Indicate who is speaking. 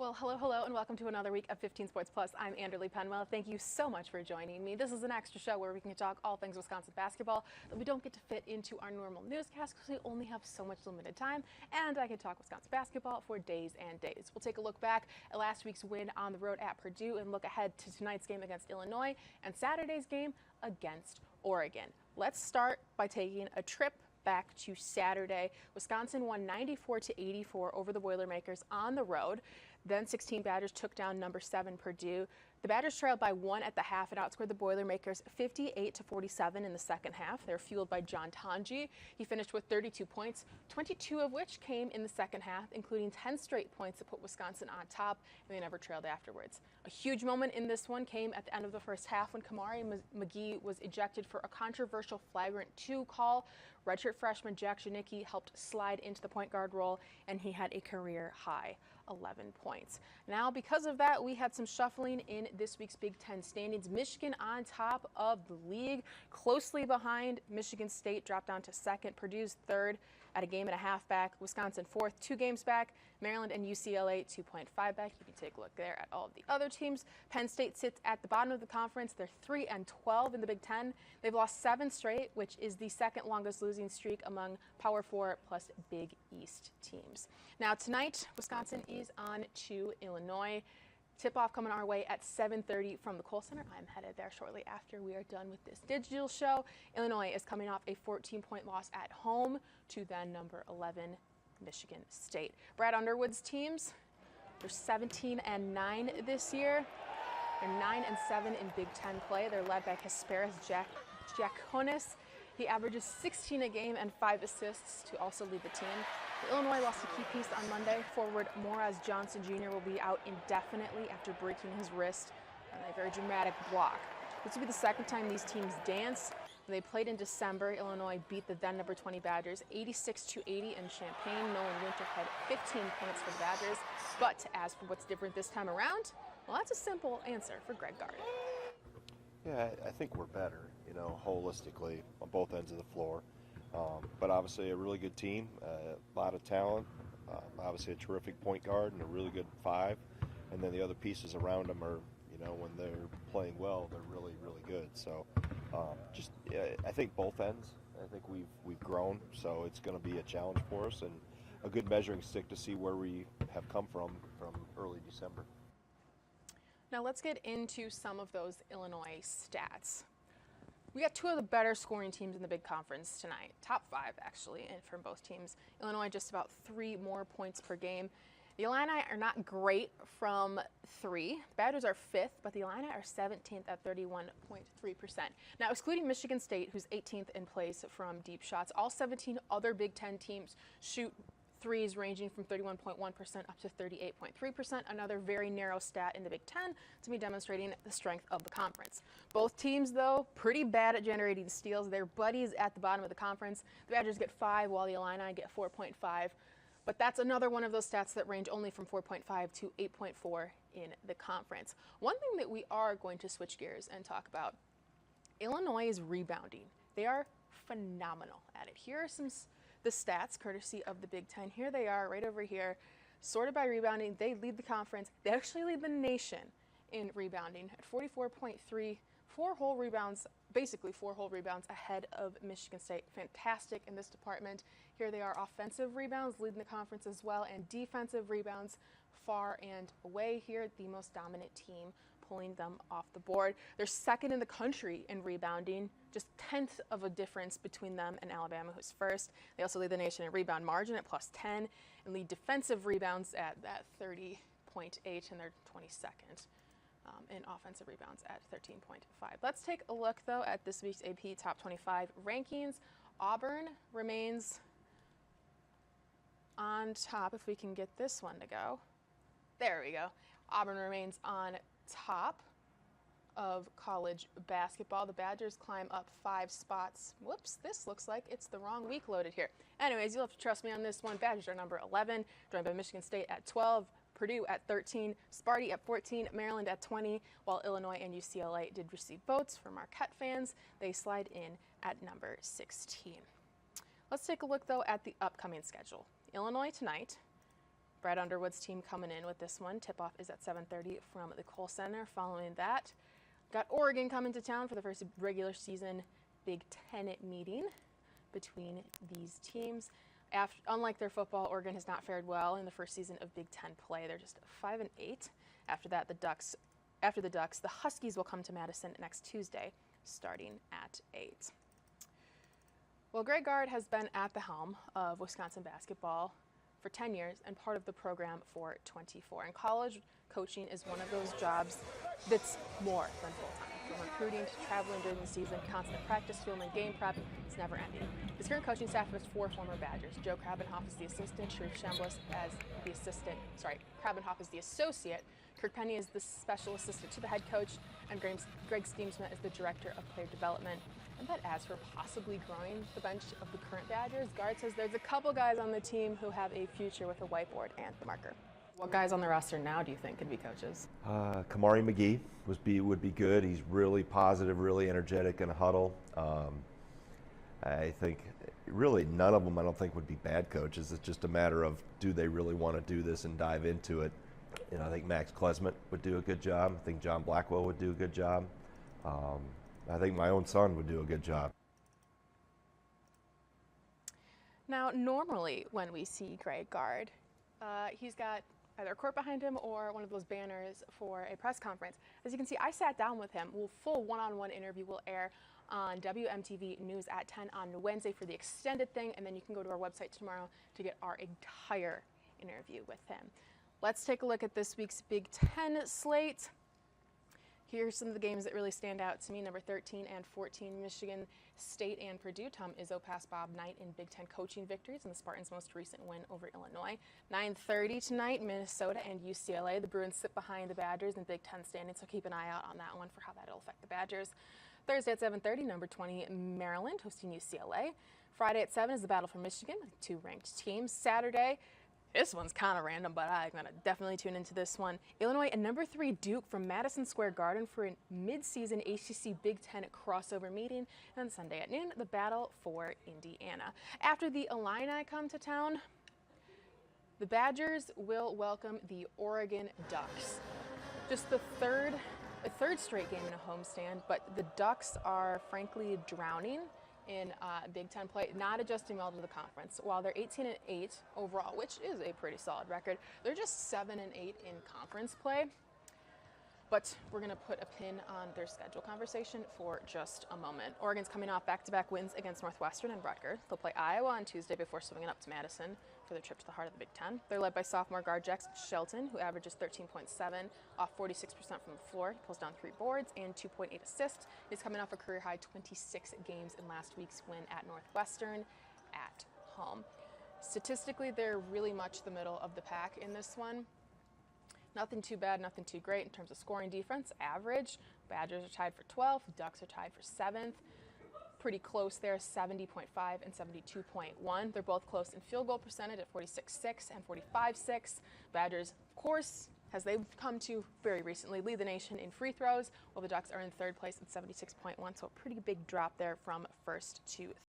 Speaker 1: Well, hello, and welcome to another week of 15 Sports Plus. I'm Anderley Penwell. Thank you so much for joining me. This is an extra show where we can talk all things Wisconsin basketball that we don't get to fit into our normal newscast because we only have so much limited time, and I can talk Wisconsin basketball for days and days. We'll take a look back at last week's win on the road at Purdue and look ahead to tonight's game against Illinois and Saturday's game against Oregon. Let's start by taking a trip back to Saturday. Wisconsin won 94-84 over the Boilermakers on the road. Then 16 Badgers took down number 7 Purdue. The Badgers trailed by 1 at the half and outscored the Boilermakers 58-47 in the second half. They were fueled by John Tanji. He finished with 32 points, 22 of which came in the second half, including 10 straight points that put Wisconsin on top, and they never trailed afterwards. A huge moment in this one came at the end of the first half when Kamari McGee was ejected for a controversial flagrant 2 call. Redshirt freshman Jack Janicki helped slide into the point guard role, and he had a career high 11 points. Now, because of that, we had some shuffling in this week's Big Ten standings. Michigan on top of the league, closely behind. Michigan State dropped down to second. Purdue's third at a game and a half back. Wisconsin fourth, 2 games back. Maryland and UCLA 2.5 back. You can take a look there at all of the other teams. Penn State sits at the bottom of the conference. They're 3-12 in the Big Ten. They've lost 7 straight, which is the second longest losing streak among Power 4 plus Big East teams. Now tonight, Wisconsin is on to Illinois. Tip-off coming our way at 7:30 from the Kohl Center. I'm headed there shortly after we are done with this digital show. Illinois is coming off a 14-point loss at home to then number 11 Michigan State. Brad Underwood's teams, they're 17-9 this year. They're 9-7 in Big Ten play. They're led by Hesperis Giaconis. He averages 16 a game and 5 assists to also lead the team. Illinois lost a key piece on Monday. Forward Moraz Johnson Jr. will be out indefinitely after breaking his wrist on a very dramatic block. This will be the second time these teams dance. When they played in December, Illinois beat the then number 20 Badgers 86-80 in Champaign. Nolan Winter had 15 points for the Badgers. But as for what's different this time around, well, that's a simple answer for Greg Gard.
Speaker 2: Yeah, I think we're better, holistically on both ends of the floor. But obviously a really good team, a lot of talent, obviously a terrific point guard and a really good 5. And then the other pieces around them are, when they're playing well, they're really, really good. So I think both ends. I think we've grown, so it's going to be a challenge for us and a good measuring stick to see where we have come from early December.
Speaker 1: Now let's get into some of those Illinois stats. We got 2 of the better scoring teams in the big conference tonight. Top 5, actually, and from both teams. Illinois just about 3 more points per game. The Illini are not great from 3. The Badgers are 5th, but the Illini are 17th at 31.3%. Now, excluding Michigan State, who's 18th in place from deep shots, all 17 other Big Ten teams shoot threes ranging from 31.1% up to 38.3%, another very narrow stat in the Big Ten to be demonstrating the strength of the conference. Both teams, though, pretty bad at generating steals. They're buddies at the bottom of the conference. The Badgers get 5 while the Illini get 4.5. But that's another one of those stats that range only from 4.5 to 8.4 in the conference. One thing that we are going to switch gears and talk about, Illinois is rebounding. They are phenomenal at it. Here are the stats, courtesy of the Big Ten. Here they are, right over here, sorted by rebounding. They lead the conference. They actually lead the nation in rebounding at 44.3, 4 whole rebounds, basically 4 whole rebounds ahead of Michigan State. Fantastic in this department. Here they are, offensive rebounds leading the conference as well, and defensive rebounds far and away. Here, the most dominant team pulling them off the board. They're second in the country in rebounding, just 1/10 of a difference between them and Alabama, who's first. They also lead the nation in rebound margin at +10 and lead defensive rebounds at 30.8, and they're 22nd in offensive rebounds at 13.5. Let's take a look, though, at this week's AP Top 25 rankings. Auburn remains on top, if we can get this one to go. There we go. Auburn remains on top of college basketball. The Badgers climb up 5 spots. Whoops, this looks like it's the wrong week loaded here. Anyways, you'll have to trust me on this one. Badgers are number 11, joined by Michigan State at 12, Purdue at 13, Sparty at 14, Maryland at 20, while Illinois and UCLA did receive votes from Marquette fans. They slide in at number 16. Let's take a look, though, at the upcoming schedule. Illinois tonight, Brad Underwood's team coming in with this one. Tip-off is at 7:30 from the Kohl Center. Following that, got Oregon coming to town for the first regular season Big Ten meeting between these teams. Unlike their football, Oregon has not fared well in the first season of Big Ten play. They're just 5-8. After that, after the Ducks, the Huskies will come to Madison next Tuesday, starting at 8. Well, Greg Gard has been at the helm of Wisconsin basketball for 10 years and part of the program for 24. And college coaching is one of those jobs that's more than full-time. From recruiting to traveling during the season, constant practice, film, and game prep, it's never ending. His current coaching staff has 4 former Badgers. Joe Krabenhoff is the assistant, Sharif Chambliss as the assistant, Krabenhoff is the associate, Kirk Penny is the special assistant to the head coach, and Greg Steamsma is the director of player development. And but as for possibly growing the bench of the current Badgers, Gard says there's a couple guys on the team who have a future with a whiteboard and the marker. What guys on the roster now do you think could be coaches?
Speaker 2: Kamari McGee would be good. He's really positive, really energetic in a huddle. I think really none of them I don't think would be bad coaches. It's just a matter of do they really want to do this and dive into it. You know, I think Max Klesmet would do a good job. I think John Blackwell would do a good job. I think my own son would do a good job.
Speaker 1: Now, normally when we see Greg Gard, he's got either a court behind him or one of those banners for a press conference. As you can see, I sat down with him. Full one-on-one interview will air on WMTV News at 10 on Wednesday for the extended thing, and then you can go to our website tomorrow to get our entire interview with him. Let's take a look at this week's Big Ten slate. Here's some of the games that really stand out to me. Number 13 and 14, Michigan State and Purdue. Tom Izzo passed Bob Knight in Big Ten coaching victories in the Spartans' most recent win over Illinois. 9:30 tonight, Minnesota and UCLA. The Bruins sit behind the Badgers in Big Ten standings, so keep an eye out on that one for how that'll affect the Badgers. Thursday at 7:30, number 20, Maryland hosting UCLA. Friday at 7 is the battle for Michigan, 2 ranked teams. Saturday, this one's kind of random, but I'm going to definitely tune into this one. Illinois and number 3 Duke from Madison Square Garden for a mid-season ACC Big Ten crossover meeting. And Sunday at noon, the battle for Indiana. After the Illini come to town, the Badgers will welcome the Oregon Ducks. Just a third straight game in a homestand, but the Ducks are frankly drowning in Big Ten play, not adjusting well to the conference. While they're 18-8 overall, which is a pretty solid record, they're just 7-8 in conference play. But we're going to put a pin on their schedule conversation for just a moment. Oregon's coming off back-to-back wins against Northwestern and Rutgers. They'll play Iowa on Tuesday before swinging up to Madison for their trip to the heart of the Big Ten. They're led by sophomore guard Jackson Shelton, who averages 13.7 off 46% from the floor. He pulls down 3 boards and 2.8 assists. He's coming off a career-high 26 games in last week's win at Northwestern at home. Statistically, they're really much the middle of the pack in this one. Nothing too bad, nothing too great in terms of scoring defense. Average, Badgers are tied for 12th, Ducks are tied for 7th. Pretty close there, 70.5 and 72.1. They're both close in field goal percentage at 46.6 and 45.6. Badgers, of course, as they've come to very recently, lead the nation in free throws, while the Ducks are in 3rd place at 76.1, so a pretty big drop there from first to